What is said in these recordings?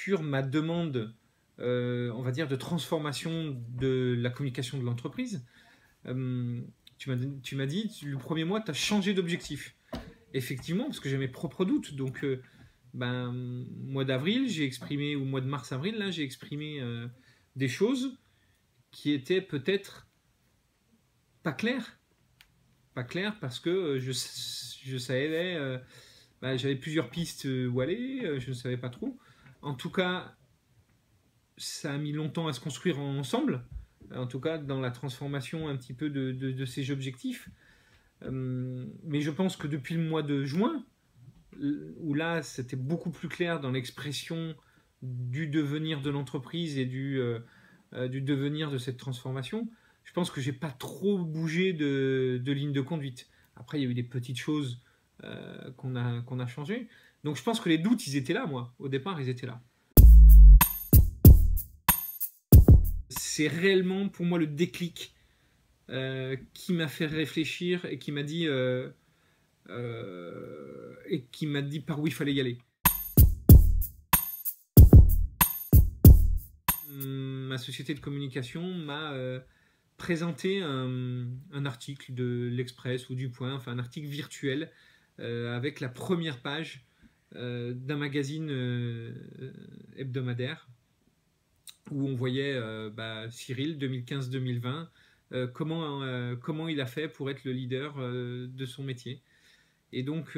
sur ma demande, on va dire, de transformation de la communication de l'entreprise. Tu m'as dit, le premier mois, tu as changé d'objectif. Effectivement, parce que j'ai mes propres doutes. Donc, mois d'avril, j'ai exprimé, ou mois de mars-avril, là, j'ai exprimé des choses qui étaient peut-être pas claires. Pas claires parce que je savais, j'avais plusieurs pistes où aller, je ne savais pas trop. En tout cas, ça a mis longtemps à se construire ensemble, en tout cas dans la transformation un petit peu de ces objectifs. Mais je pense que depuis le mois de juin, où là c'était beaucoup plus clair dans l'expression du devenir de l'entreprise et du devenir de cette transformation, je pense que j'ai pas trop bougé de ligne de conduite. Après, il y a eu des petites choses qu'on a changées. Donc je pense que les doutes, ils étaient là, moi. Au départ, ils étaient là. C'est réellement pour moi le déclic qui m'a fait réfléchir et qui m'a dit par où il fallait y aller. Ma société de communication m'a présenté un article de l'Express ou du Point, enfin un article virtuel avec la première page d'un magazine hebdomadaire où on voyait Cyril 2015-2020, comment il a fait pour être le leader de son métier. Et donc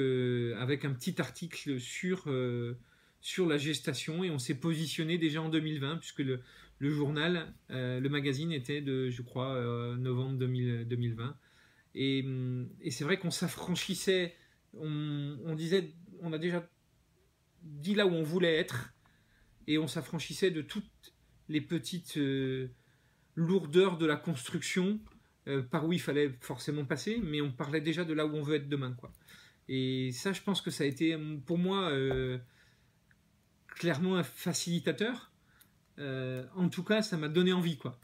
avec un petit article sur la gestation, et on s'est positionné déjà en 2020 puisque le journal, le magazine était de, je crois, novembre 2020. Et c'est vrai qu'on s'affranchissait, on disait, on a déjà dit là où on voulait être, et on s'affranchissait de toutes les petites lourdeurs de la construction par où il fallait forcément passer, mais on parlait déjà de là où on veut être demain, quoi. Et ça, je pense que ça a été pour moi clairement un facilitateur. En tout cas, ça m'a donné envie, quoi.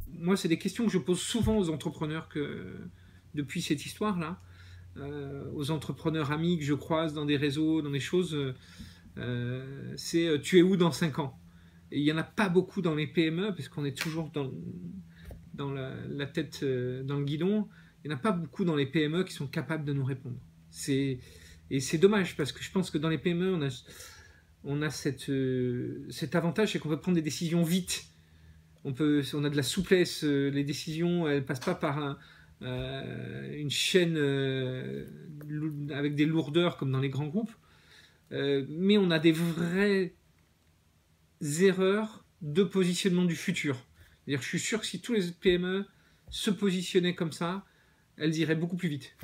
Moi, c'est des questions que je pose souvent aux entrepreneurs depuis cette histoire-là, aux entrepreneurs amis que je croise dans des réseaux, dans des choses. C'est tu es où dans 5 ans? Et il n'y en a pas beaucoup dans les PME, parce qu'on est toujours dans la tête dans le guidon. Il n'y en a pas beaucoup dans les PME qui sont capables de nous répondre. Et c'est dommage, parce que je pense que dans les PME, on a cet avantage, c'est qu'on peut prendre des décisions vite. On a de la souplesse, les décisions, elles ne passent pas par une chaîne avec des lourdeurs comme dans les grands groupes. Mais on a des vraies erreurs de positionnement du futur. C'est-à-dire, je suis sûr que si tous les PME se positionnaient comme ça, elles iraient beaucoup plus vite.